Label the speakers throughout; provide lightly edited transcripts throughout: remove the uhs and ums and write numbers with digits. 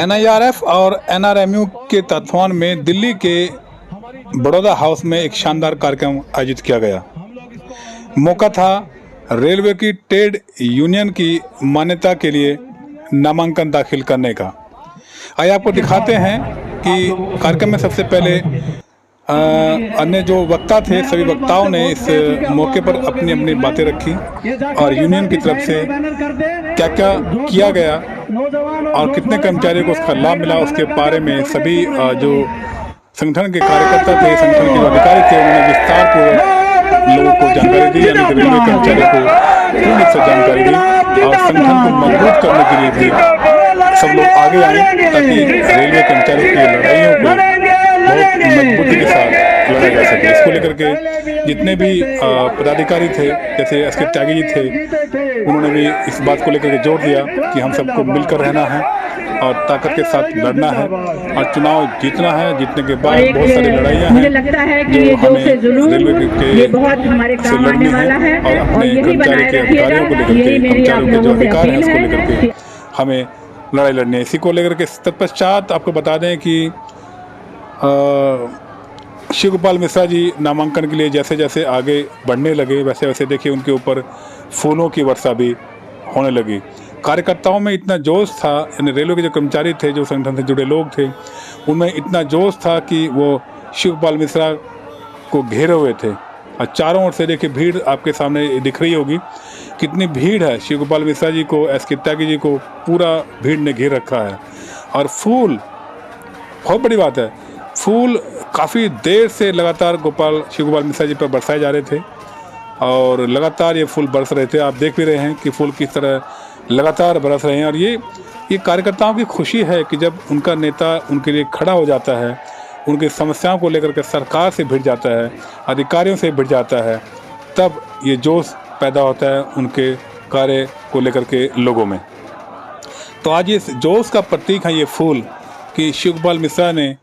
Speaker 1: NIRF और NRMU के तत्वावधान में दिल्ली के बड़ौदा हाउस में एक शानदार कार्यक्रम आयोजित किया गया। मौका था रेलवे की ट्रेड यूनियन की मान्यता के लिए नामांकन दाखिल करने का। आइए आपको दिखाते हैं कि कार्यक्रम में सबसे पहले अन्य जो वक्ता थे, सभी वक्ताओं ने इस मौके पर अपनी अपनी बातें रखी और यूनियन की तरफ से क्या क्या किया गया और कितने कर्मचारियों को उसका लाभ मिला, उसके बारे में सभी जो संगठन के कार्यकर्ता थे, संगठन के अधिकारी थे, उन्होंने विस्तार पूर्वक लोगों को जानकारी दी, यानी कि रेलवे कर्मचारियों को पूर्ण रूप से जानकारी दी और संगठन को मजबूत करने के लिए भी सब लोग आगे आए ताकि रेलवे कर्मचारियों की लड़ाइयों को बहुत मजबूती के साथ लड़ा जा सके। इसको लेकर के जितने भी पदाधिकारी थे, जैसे एस के त्यागी जी थे, उन्होंने भी इस बात को लेकर के जोर दिया कि हम सबको मिलकर रहना है और ताकत के साथ लड़ना है और चुनाव जीतना है। जीतने के बाद बहुत सारी लड़ाइयाँ हैं जो हमें रेलवे के से लड़नी है और अपने कर्मचारी के अधिकारियों को लेकर के, कर्मचारियों के जो अधिकार हैं उसको लेकर के हमें लड़ाई लड़नी है। इसी को लेकर के तत्पश्चात आपको बता दें कि शिव गोपाल मिश्रा जी नामांकन के लिए जैसे जैसे आगे बढ़ने लगे, वैसे वैसे देखिए उनके ऊपर फूलों की वर्षा भी होने लगी। कार्यकर्ताओं में इतना जोश था, यानी रेलवे के जो कर्मचारी थे, जो संगठन से जुड़े लोग थे, उनमें इतना जोश था कि वो शिव गोपाल मिश्रा को घेरे हुए थे और चारों ओर से देखिए भीड़ आपके सामने दिख रही होगी, कितनी भीड़ है। शिव गोपाल मिश्रा जी को, एस के त्यागी जी को पूरा भीड़ ने घेर रखा है और फूल, बहुत बड़ी बात है, फूल काफ़ी देर से लगातार शिव गोपाल मिश्रा जी पर बरसाए जा रहे थे और लगातार ये फूल बरस रहे थे। आप देख भी रहे हैं कि फूल किस तरह लगातार बरस रहे हैं और ये कार्यकर्ताओं की खुशी है कि जब उनका नेता उनके लिए खड़ा हो जाता है, उनकी समस्याओं को लेकर के सरकार से भिड़ जाता है, अधिकारियों से भिड़ जाता है, तब ये जोश पैदा होता है उनके कार्य को लेकर के लोगों में। तो आज इस जोश का प्रतीक है ये फूल कि शिव गोपाल मिश्रा ने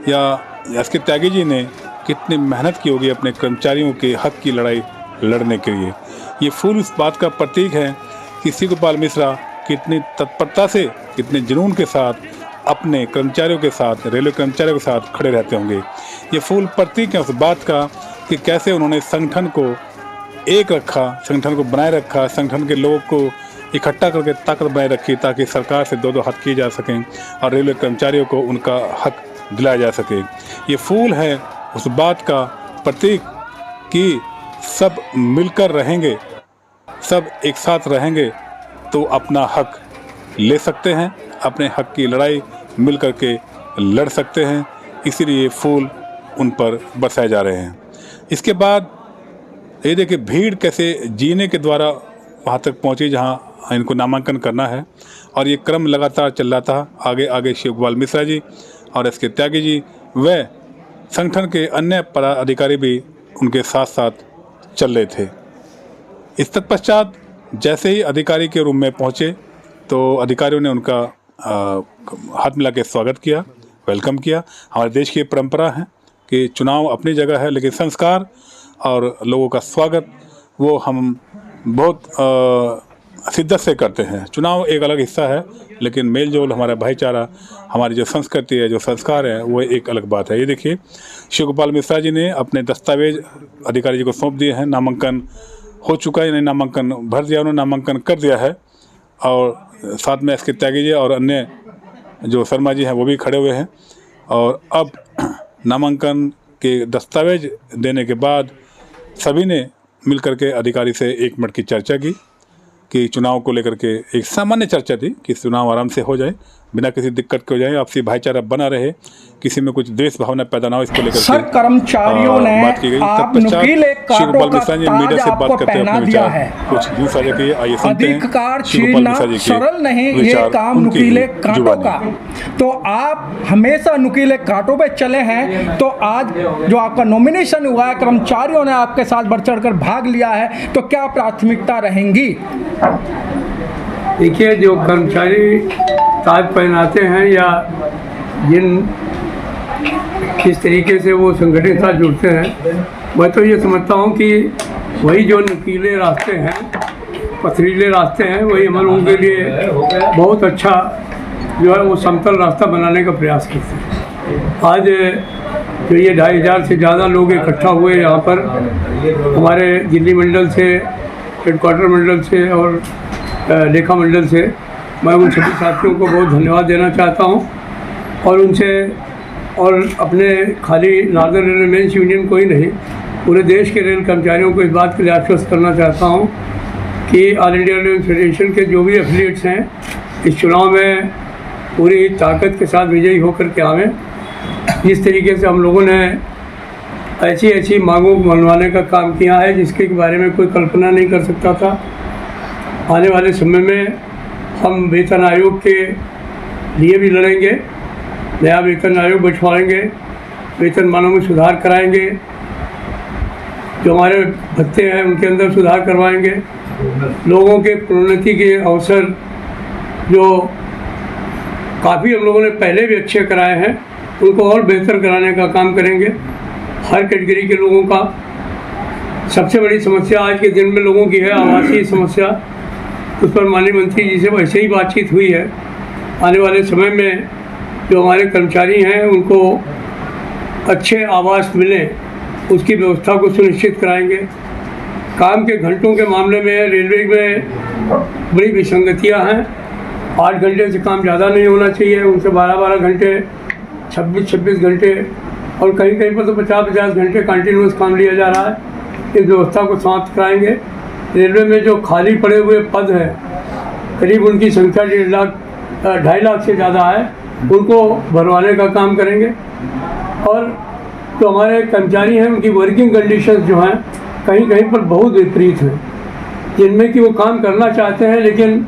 Speaker 1: या एस के त्यागी जी ने कितनी मेहनत की होगी अपने कर्मचारियों के हक की लड़ाई लड़ने के लिए। ये फूल इस बात का प्रतीक है कि शिव गोपाल मिश्रा कितनी तत्परता से, कितने जुनून के साथ अपने कर्मचारियों के साथ, रेलवे कर्मचारियों के साथ खड़े रहते होंगे। ये फूल प्रतीक है उस बात का कि कैसे उन्होंने संगठन को एक रखा, संगठन को बनाए रखा, संगठन के लोगों को इकट्ठा करके ताकत बनाए रखी ताकि सरकार से दो हाथ किए जा सकें और रेलवे कर्मचारियों को उनका हक दिलाया जा सके। ये फूल है उस बात का प्रतीक कि सब मिलकर रहेंगे, सब एक साथ रहेंगे तो अपना हक ले सकते हैं, अपने हक की लड़ाई मिल कर के लड़ सकते हैं। इसीलिए फूल उन पर बरसाए जा रहे हैं। इसके बाद ये देखिए भीड़ कैसे जीने के द्वारा वहाँ तक पहुँची जहाँ इनको नामांकन करना है और ये क्रम लगातार चल रहा था। आगे आगे शिव गोपाल मिश्रा जी और एस के त्यागी जी व संगठन के अन्य पदाधिकारी भी उनके साथ साथ चल रहे थे। इस तत्पश्चात जैसे ही अधिकारी के रूम में पहुंचे तो अधिकारियों ने उनका हाथ मिला के स्वागत किया, वेलकम किया। हमारे देश की परंपरा है कि चुनाव अपनी जगह है, लेकिन संस्कार और लोगों का स्वागत वो हम बहुत शिद्दत से करते हैं। चुनाव एक अलग हिस्सा है, लेकिन मेल जोल, हमारा भाईचारा, हमारी जो संस्कृति है, जो संस्कार है, वो एक अलग बात है। ये देखिए शिव गोपाल मिश्रा जी ने अपने दस्तावेज अधिकारी जी को सौंप दिए हैं। नामांकन हो चुका है, इन्हें नामांकन भर दिया, उन्होंने नामांकन कर दिया है और साथ में एस के त्यागी जी और अन्य जो शर्मा जी हैं वो भी खड़े हुए हैं। और अब नामांकन के दस्तावेज देने के बाद सभी ने मिल करके अधिकारी से 1 मिनट की चर्चा की कि चुनाव को लेकर के एक सामान्य चर्चा थी कि चुनाव आराम से हो जाए, बिना किसी दिक्कत के हो जाए, आपसी भाईचारा बना रहे, किसी में कुछ देश भावना पैदा ना हो, इसको लेकर
Speaker 2: सर कर्मचारियों ने
Speaker 1: बात की गई।
Speaker 2: आप नुकीले कांटों का ताज आपको पहना दिया है।
Speaker 1: कुछ यूं साझा किए, आइए सुनते हैं।
Speaker 2: अधिकार छीनना सरल नहीं, ये काम नुकीले कांटों का। तो आप हमेशा नुकीले कांटों पे चले हैं, तो आज जो आपका नॉमिनेशन हुआ है, कर्मचारियों ने आपके साथ बढ़ चढ़ कर भाग लिया है, तो क्या प्राथमिकता रहेंगी?
Speaker 3: देखिए, जो कर्मचारी ताज पहनाते हैं या जिस तरीके से वो संगठन के साथ जुड़ते हैं, मैं तो ये समझता हूँ कि वही जो नुकीले रास्ते हैं, पथरीले रास्ते हैं, वही हम लोगों के लिए बहुत अच्छा जो है वो समतल रास्ता बनाने का प्रयास करते हैं। आज जो ये 2500 से ज़्यादा लोग इकट्ठा हुए यहाँ पर, हमारे दिल्ली मंडल से, हेडक्वार्टर मंडल से और लेखा मंडल से, मैं उन सभी साथियों को बहुत धन्यवाद देना चाहता हूँ और उनसे और अपने खाली नॉर्दर्न रेलवे यूनियन को ही नहीं, पूरे देश के रेल कर्मचारियों को इस बात के लिए आश्वस्त करना चाहता हूँ कि ऑल इंडिया रेलवे फेडरेशन के जो भी एफिलिएट्स हैं इस चुनाव में पूरी ताकत के साथ विजयी होकर के आवें। जिस तरीके से हम लोगों ने ऐसी मांगों को मनवाने का काम किया है जिसके बारे में कोई कल्पना नहीं कर सकता था, आने वाले समय में हम वेतन आयोग के लिए भी लड़ेंगे, नया वेतन आयोग बैठवाएंगे, वेतनमानों में सुधार कराएंगे, जो हमारे भत्ते हैं उनके अंदर सुधार करवाएंगे, लोगों के प्रोन्नति के अवसर जो काफ़ी हम लोगों ने पहले भी अच्छे कराए हैं उनको और बेहतर कराने का काम करेंगे। हर कैटेगरी के लोगों का सबसे बड़ी समस्या आज के दिन में लोगों की है आवासीय समस्या, उस पर माननीय मंत्री जी से वैसे ही बातचीत हुई है। आने वाले समय में जो हमारे कर्मचारी हैं उनको अच्छे आवास मिले उसकी व्यवस्था को सुनिश्चित कराएंगे। काम के घंटों के मामले में रेलवे में बड़ी विसंगतियां हैं। 8 घंटे से काम ज़्यादा नहीं होना चाहिए, उनसे 12-12 घंटे, 26-26 घंटे और कहीं कहीं पर तो 50-50 घंटे कंटिन्यूस काम लिया जा रहा है। इस व्यवस्था को समाप्त कराएंगे। रेलवे में जो खाली पड़े हुए पद हैं, करीब उनकी संख्या 2.5 लाख से ज़्यादा है, उनको भरवाने का काम करेंगे। और जो हमारे कर्मचारी हैं उनकी वर्किंग कंडीशंस जो हैं कहीं कहीं पर बहुत विपरीत हैं, जिनमें कि वो काम करना चाहते हैं लेकिन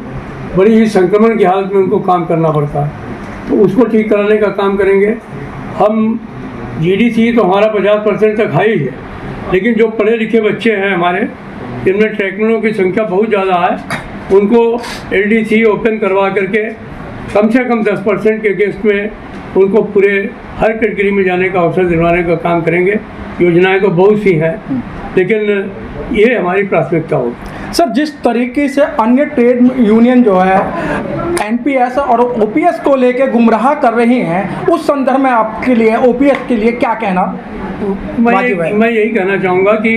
Speaker 3: बड़ी ही संक्रमण की हालत में उनको काम करना पड़ता है, तो उसको ठीक कराने का काम करेंगे। हम जीडीसी तो हमारा 50% तक हाई है, लेकिन जो पढ़े लिखे बच्चे हैं हमारे, जिनमें ट्रैकमैनों की संख्या बहुत ज़्यादा है, उनको एलडीसी ओपन करवा करके कम से कम 10% के केस में उनको पूरे हर कैटेगरी में जाने का अवसर दिलवाने का काम करेंगे। योजनाएं तो बहुत सी हैं, लेकिन ये हमारी प्राथमिकता होगी।
Speaker 2: सर, जिस तरीके से अन्य ट्रेड यूनियन जो है एनपीएस और ओपीएस को लेके गुमराह कर रही हैं, उस संदर्भ में आपके लिए ओपीएस के लिए क्या कहना?
Speaker 3: मैं यही कहना चाहूँगा कि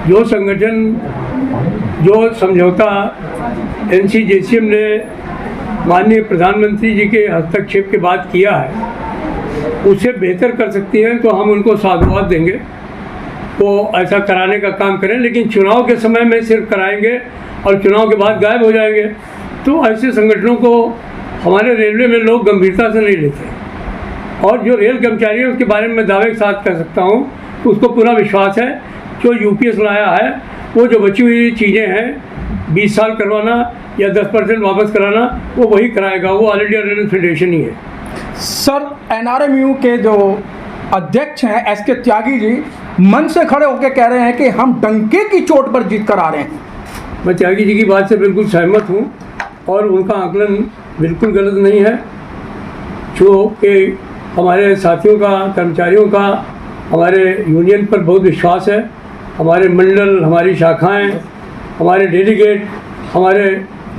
Speaker 3: जो संगठन, जो समझौता एनसीजेसीएम ने माननीय प्रधानमंत्री जी के हस्तक्षेप के बाद किया है, उससे बेहतर कर सकती हैं तो हम उनको साधुवाद देंगे, वो ऐसा कराने का काम करें। लेकिन चुनाव के समय में सिर्फ कराएंगे और चुनाव के बाद गायब हो जाएंगे, तो ऐसे संगठनों को हमारे रेलवे में लोग गंभीरता से नहीं लेते। और जो रेल कर्मचारी है उसके बारे में मैं दावे के साथ कह सकता हूँ कि उसको पूरा विश्वास है, जो यूपीएस लाया है वो जो बची हुई चीज़ें हैं 20 साल करवाना या 10% वापस कराना, वो वही कराएगा, वो ऑल इंडिया रेलवे फेडरेशन ही है।
Speaker 2: सर, एनआरएमयू के जो अध्यक्ष हैं एसके त्यागी जी मन से खड़े होकर कह रहे हैं कि हम डंके की चोट पर जीत कर आ रहे हैं।
Speaker 3: मैं त्यागी जी की बात से बिल्कुल सहमत हूँ और उनका आकलन बिल्कुल गलत नहीं है। जो कि हमारे साथियों का, कर्मचारियों का हमारे यूनियन पर बहुत विश्वास है। हमारे मंडल, हमारी शाखाएं, हमारे डेलीगेट, हमारे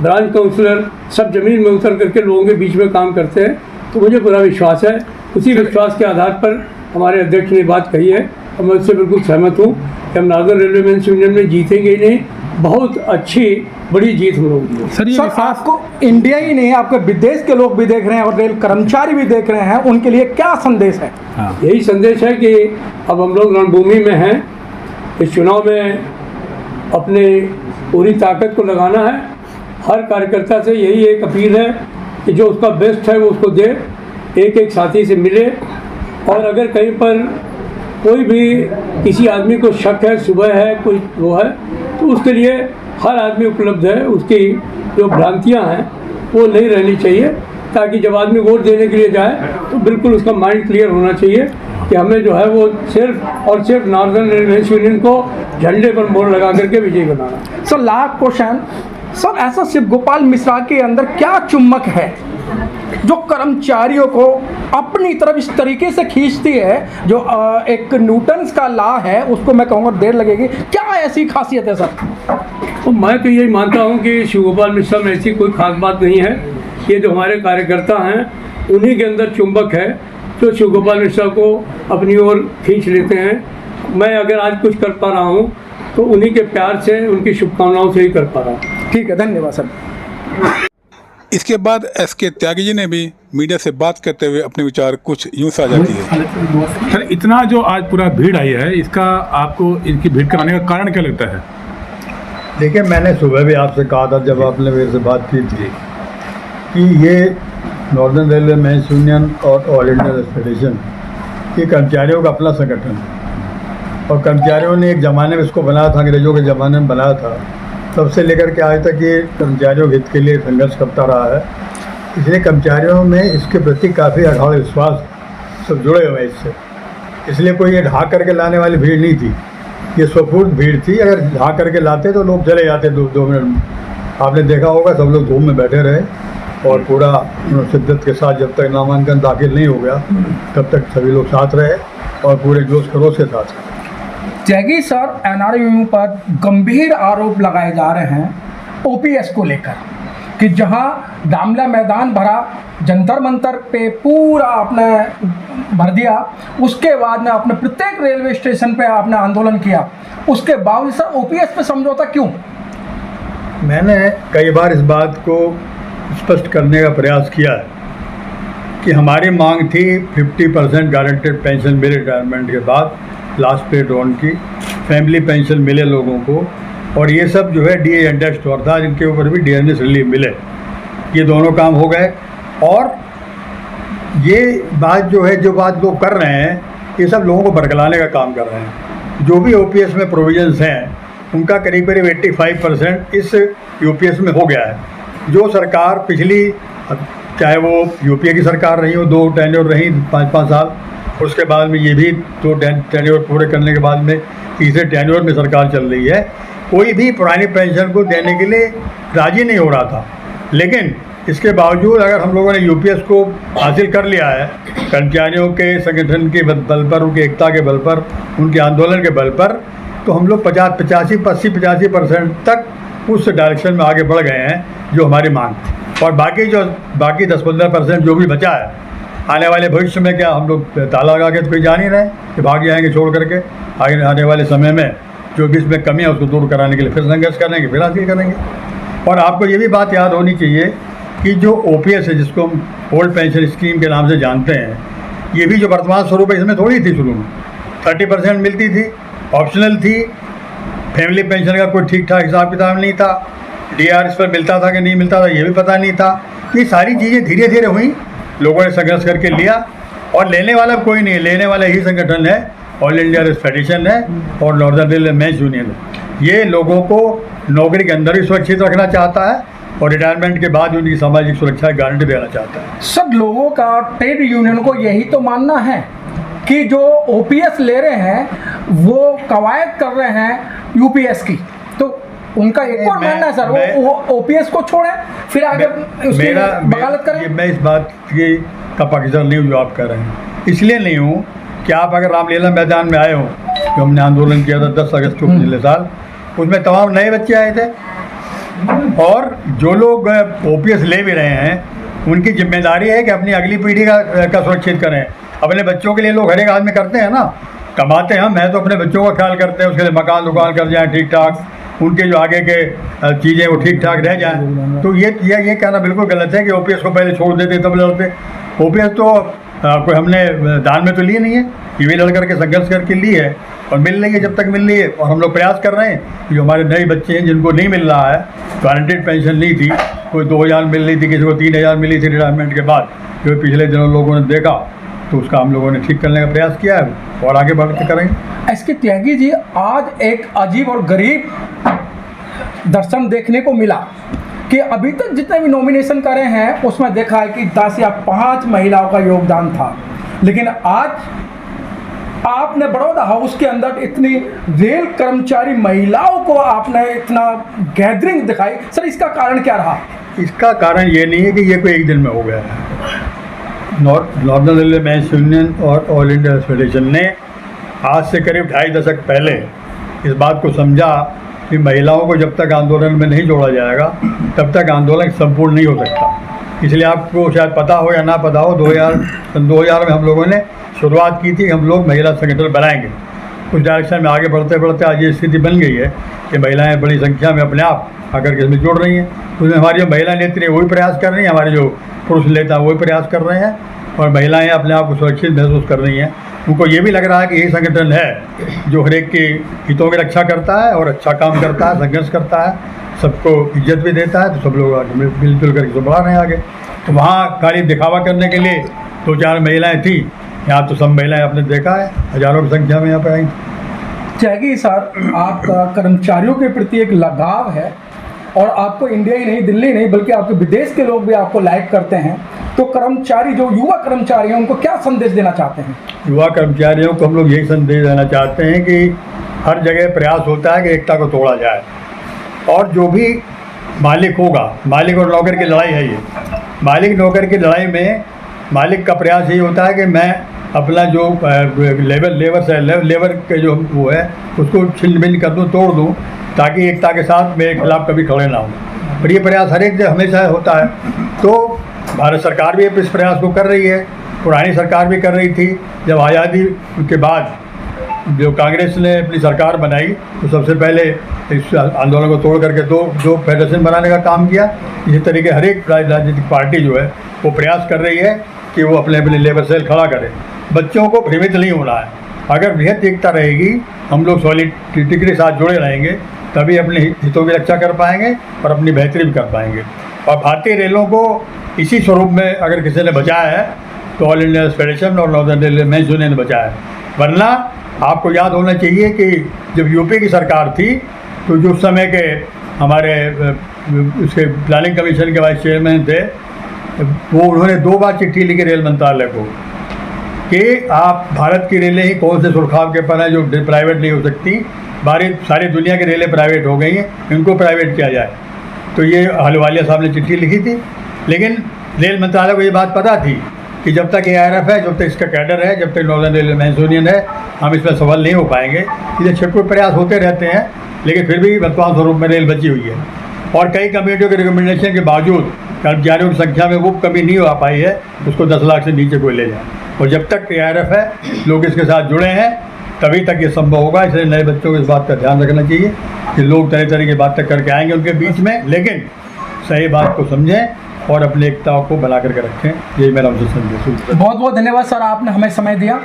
Speaker 3: ब्रांच काउंसलर सब ज़मीन में उतर करके लोगों के बीच में काम करते हैं, तो मुझे पूरा विश्वास है। उसी विश्वास के आधार पर हमारे अध्यक्ष ने बात कही है और मैं उससे बिल्कुल सहमत हूँ कि हम नॉर्दर्न रेलवे मेंस यूनियन में जीतेंगे ही नहीं, बहुत अच्छी बड़ी जीत हम लोग की।
Speaker 2: सर, आपको इंडिया ही नहीं, आपके विदेश के लोग भी देख रहे हैं और रेल कर्मचारी भी देख रहे हैं, उनके लिए क्या संदेश है?
Speaker 3: यही संदेश है कि अब हम लोग रणभूमि में हैं, इस चुनाव में अपनी पूरी ताकत को लगाना है। हर कार्यकर्ता से यही एक अपील है कि जो उसका बेस्ट है वो उसको दे, एक एक साथी से मिले, और अगर कहीं पर कोई भी किसी आदमी को शक है, सुबह है, कोई वो है, तो उसके लिए हर आदमी उपलब्ध है। उसकी जो भ्रांतियां हैं वो नहीं रहनी चाहिए, ताकि जब आदमी वोट देने के लिए जाए तो बिल्कुल उसका माइंड क्लियर होना चाहिए कि हमें जो है वो सिर्फ और सिर्फ नॉर्दर्न रेलवे यूनियन को झंडे पर मोहर लगा करके विजयी बनाना।
Speaker 2: सर, लास्ट क्वेश्चन, सर ऐसा शिव गोपाल मिश्रा के अंदर क्या चुम्बक है जो कर्मचारियों को अपनी तरफ इस तरीके से खींचती है, जो एक न्यूटन्स का लॉ है, उसको मैं कहूँगा देर लगेगी। क्या ऐसी खासियत है सर?
Speaker 3: तो मैं तो यही मानता हूँ कि शिव गोपाल मिश्रा में ऐसी कोई खास बात नहीं है। ये जो हमारे कार्यकर्ता हैं उन्हीं के अंदर चुंबक है जो शिव गोपाल मिश्रा को अपनी ओर खींच लेते हैं। मैं अगर आज कुछ कर पा रहा हूँ तो उन्हीं के प्यार से, उनकी शुभकामनाओं से ही कर पा रहा हूँ।
Speaker 2: ठीक है, धन्यवाद सर।
Speaker 1: इसके बाद एसके त्यागी जी ने भी मीडिया से बात करते हुए अपने विचार कुछ यूं साझा किए।
Speaker 4: सर, इतना जो आज पूरा भीड़ आई है, इसका आपको इनकी भीड़ कराने का कारण क्या लगता है?
Speaker 5: देखिए, मैंने सुबह भी आपसे कहा था जब आपने मेरे से बात की थी कि ये नॉर्दर्न रेलवे मेंस यूनियन और ऑल इंडिया फेडरेशन ये कर्मचारियों का अपना संगठन है और कर्मचारियों ने एक ज़माने में इसको बनाया था, अंग्रेज़ों के ज़माने में बनाया था। तब से लेकर के आज तक ये कर्मचारियों के हित के लिए संघर्ष करता रहा है। इसलिए कर्मचारियों में इसके प्रति काफ़ी अगाध विश्वास सब जुड़े हुए हैं इससे। इसलिए कोई ये ढाक करके लाने वाली भीड़ नहीं थी, ये स्वपूर्ण भीड़ थी। अगर ढाक करके लाते तो लोग चले जाते 2 मिनट में। आपने देखा होगा सब लोग धूम में बैठे रहे और पूरा शिद्दत के साथ जब तक नामांकन दाखिल नहीं हो गया तब तक सभी लोग साथ रहे और पूरे जोश खरोश के साथ।
Speaker 2: त्यागी सर, एनआरएमयू पर गंभीर आरोप लगाए जा रहे हैं ओपीएस को लेकर कि जहां दामला मैदान भरा, जंतर मंतर पे पूरा आपने भर दिया, उसके बाद में आपने प्रत्येक रेलवे स्टेशन पे आपने आंदोलन किया, उसके बावजूद सर ओपीएस पे समझौता क्यों?
Speaker 5: मैंने कई बार इस बात को स्पष्ट करने का प्रयास किया है कि हमारी मांग थी 50% गारंटेड पेंशन मिले रिटायरमेंट के बाद, लास्ट पे ड्रॉन की फैमिली पेंशन मिले लोगों को, और ये सब जो है डीए इंडेक्स और था जिनके ऊपर भी डीएनएस रिलीफ मिले। ये दोनों काम हो गए। और ये बात जो है, जो बात लोग कर रहे हैं, ये सब लोगों को बरगलाने का काम कर रहे हैं। जो भी ओपीएस में प्रोविजंस हैं उनका करीब करीब 85% इस यूपीएस में हो गया है। जो सरकार पिछली, चाहे वो यूपीए की सरकार रही हो, 2 टेन्योर रही 5-5 साल, उसके बाद में ये भी 2 टेन्योर पूरे करने के बाद में तीसरे टेन्योर में सरकार चल रही है, कोई भी पुरानी पेंशन को देने के लिए राजी नहीं हो रहा था। लेकिन इसके बावजूद अगर हम लोगों ने यूपीएस को हासिल कर लिया है, कर्मचारियों के संगठन के बल पर, उनकी एकता के बल पर, उनके आंदोलन के बल पर, तो हम लोग 85% तक उस डायरेक्शन में आगे बढ़ गए हैं जो हमारी मांग थी। और बाकी 10-15% जो भी बचा है, आने वाले भविष्य में क्या हम लोग ताला लगा के तो कोई जान ही रहे कि भाग जाएंगे छोड़ करके। आगे आने वाले समय में जो भी इसमें कमी है उसको दूर कराने के लिए फिर संघर्ष करेंगे, फिर हासिल करेंगे। और आपको ये भी बात याद होनी चाहिए कि जो ओपीएस है, जिसको हम ओल्ड पेंशन स्कीम के नाम से जानते हैं, ये भी जो वर्तमान स्वरूप है इसमें थोड़ी थी। शुरू में 30% मिलती थी, ऑप्शनल थी। फैमिली पेंशन का कोई ठीक ठाक हिसाब किताब नहीं था। डीआर इस पर मिलता था कि नहीं मिलता था ये भी पता नहीं था। ये सारी चीज़ें धीरे धीरे हुई, लोगों ने संघर्ष करके लिया, और लेने वाला कोई नहीं है, लेने वाला ही संगठन है, ऑल इंडिया फेडरेशन है और नॉर्दर्न रेलवे मेंस यूनियन है। ये लोगों को नौकरी के अंदर भी सुरक्षित रखना चाहता है और रिटायरमेंट के बाद उनकी सामाजिक सुरक्षा गारंटी देना चाहता है।
Speaker 2: सब लोगों का, ट्रेड यूनियन को यही तो मानना है कि जो ओपीएस ले रहे हैं वो कवायद कर रहे हैं यूपीएस की, तो उनका एक और मानना है सर वो ओपीएस को छोड़े फिर आगे उसकी वकालत करें।
Speaker 5: मैं इस बात की का पक्षधर नहीं हूँ जो आप कह रहे हैं। इसलिए नहीं हूँ कि आप अगर रामलीला मैदान में आए हो, जो हमने आंदोलन किया था 10 अगस्त को पिछले साल, उसमें तमाम नए बच्चे आए थे। और जो लोग ओपीएस ले भी रहे हैं उनकी जिम्मेदारी है कि अपनी अगली पीढ़ी का सुरक्षित करें। अपने बच्चों के लिए लोग हर एक आदमी करते हैं ना, कमाते हैं। मैं तो अपने बच्चों का ख्याल करते हैं, उसके लिए मकान दुकान कर जाएँ ठीक ठाक, उनके जो आगे के चीज़ें वो ठीक ठाक रह जाएँ। तो ये कहना बिल्कुल गलत है कि ओपीएस को पहले छोड़ देते तब लड़ते। ओपीएस तो कोई हमने दान में तो लिए नहीं है, ये भी लड़ करके संघर्ष करके ली है और मिल रही है जब तक मिल रही है। और हम लोग प्रयास कर रहे हैं। जो हमारे नए बच्चे हैं जिनको नहीं मिल रहा है, गारंटेड पेंशन नहीं थी, कोई 2000 मिल रही थी, किसी को 3000 मिली थी रिटायरमेंट के बाद, जो पिछले दिनों लोगों ने देखा, तो उसका हम लोगों ने ठीक करने का प्रयास किया है और आगे बढ़ के करेंगे।
Speaker 2: एसके त्यागी जी, आज एक अजीब और गरीब दर्शन देखने को मिला कि अभी तक जितने भी नॉमिनेशन करे हैं उसमें देखा है कि 10 या 5 महिलाओं का योगदान था, लेकिन आज आपने बड़ौदा हाउस के अंदर इतनी रेल कर्मचारी महिलाओं को आपने इतना गैदरिंग दिखाई, सर इसका कारण क्या रहा?
Speaker 5: इसका कारण ये नहीं है कि ये कोई एक दिन में हो गया है। नॉर्दर्न रेलवे मैन्स यूनियन और ऑल इंडिया फेडरेशन ने आज से करीब 2.5 दशक पहले इस बात को समझा कि महिलाओं को जब तक आंदोलन में नहीं जोड़ा जाएगा तब तक आंदोलन संपूर्ण नहीं हो सकता। इसलिए आपको शायद पता हो या ना पता हो, 2000 में हम लोगों ने शुरुआत की थी, हम लोग महिला संगठन बनाएंगे। उस डायरेक्शन में आगे बढ़ते बढ़ते आज ये स्थिति बन गई है कि महिलाएं बड़ी संख्या में अपने आप आकर के इसमें जुड़ रही हैं। उसमें हमारी जो महिला नेत्री वही प्रयास कर रही हैं, हमारे जो पुरुष नेता वही प्रयास कर रहे हैं, और महिलाएं अपने आप को सुरक्षित महसूस कर रही हैं। उनको ये भी लग रहा है कि यही संगठन है जो हर एक के हितों की रक्षा करता है और अच्छा काम करता है, संघर्ष करता है, सबको इज्जत भी देता है। तो सब लोग मिलजुल करके तो बढ़ा रहे हैं आगे। तो वहाँ खाली दिखावा करने के लिए 2-4 महिलाएं थी, यहाँ तो सब महिलाएं आपने देखा है, हजारों की संख्या में यहाँ पर आई।
Speaker 2: जैगी सर, आपका कर्मचारियों के प्रति एक लगाव है और आपको इंडिया ही नहीं, दिल्ली नहीं, बल्कि आपके विदेश के लोग भी आपको लाइक करते हैं। तो कर्मचारी, जो युवा कर्मचारी हैं, उनको क्या संदेश देना चाहते हैं?
Speaker 5: युवा कर्मचारियों को हम लोग यही संदेश देना चाहते हैं कि हर जगह प्रयास होता है कि एकता को तोड़ा जाए, और जो भी मालिक होगा, मालिक और नौकर की लड़ाई है ये। मालिक नौकर की लड़ाई में मालिक का प्रयास यही होता है कि मैं अपना जो लेबर के जो वो है उसको छिन्न भिन्न कर दूँ, तोड़ दूँ, ताकि एकता के साथ मेरे खिलाफ कभी खड़े ना हो। पर ये प्रयास हर एक जगह हमेशा होता है। तो भारत सरकार भी इस प्रयास को कर रही है, पुरानी सरकार भी कर रही थी। जब आज़ादी के बाद जो कांग्रेस ने अपनी सरकार बनाई तो सबसे पहले इस आंदोलन को तोड़ करके दो फेडरेशन बनाने का काम किया। इसी तरीके हर एक राजनीतिक पार्टी जो है वो प्रयास कर रही है कि वो अपने अपने लेबर सेल खड़ा करे। बच्चों को भ्रमित नहीं होना है। अगर बृहद एकता रहेगी, हम लोग सॉलिडिटी के साथ जुड़े रहेंगे, तभी अपने हितों की रक्षा कर पाएंगे और अपनी बेहतरी भी कर पाएंगे। और भारतीय रेलों को इसी स्वरूप में अगर किसी ने बचाया है तो ऑल इंडिया फेडरेशन और नॉर्दर्न रेलवे मैन्स यूनियन ने बचाया है। वरना आपको याद होना चाहिए कि जब यूपी की सरकार थी तो जो उस समय के हमारे उसके प्लानिंग कमीशन के वाइस चेयरमैन थे, वो उन्होंने 2 बार चिट्ठी लिखी रेल मंत्रालय को कि आप भारत की रेलें ही कौन से सुरखाव के पर हैं जो प्राइवेट नहीं हो सकती। सारी दुनिया की रेलें प्राइवेट हो गई हैं, इनको प्राइवेट किया जाए। तो ये अहलुवालिया साहब ने चिट्ठी लिखी थी। लेकिन रेल मंत्रालय को ये बात पता थी कि जब तक ARF है, जब तक इसका कैडर है, जब तक नॉर्दर्न रेलवे मैन्स यूनियन है, हम इसमें सफल नहीं हो पाएंगे। इसलिए छिटपुट प्रयास होते रहते हैं, लेकिन फिर भी वर्तमान स्वरूप में रेल बची हुई है। और कई कमेटियों के रिकमेंडेशन के बावजूद कर्मचारियों की संख्या में वो कमी नहीं हो पाई है, उसको 10 लाख से नीचे कोई ले जाए। और जब तक ARF है, लोग इसके साथ जुड़े हैं, तभी तक ये संभव होगा। इसलिए नए बच्चों को इस बात का ध्यान रखना चाहिए कि लोग तरह तरह की बातें करके आएंगे उनके बीच में, लेकिन सही बात को समझें और अपनी एकता को बना करके रखें। यही मेरा उनसे संदेश है।
Speaker 2: बहुत बहुत धन्यवाद सर, आपने हमें समय दिया।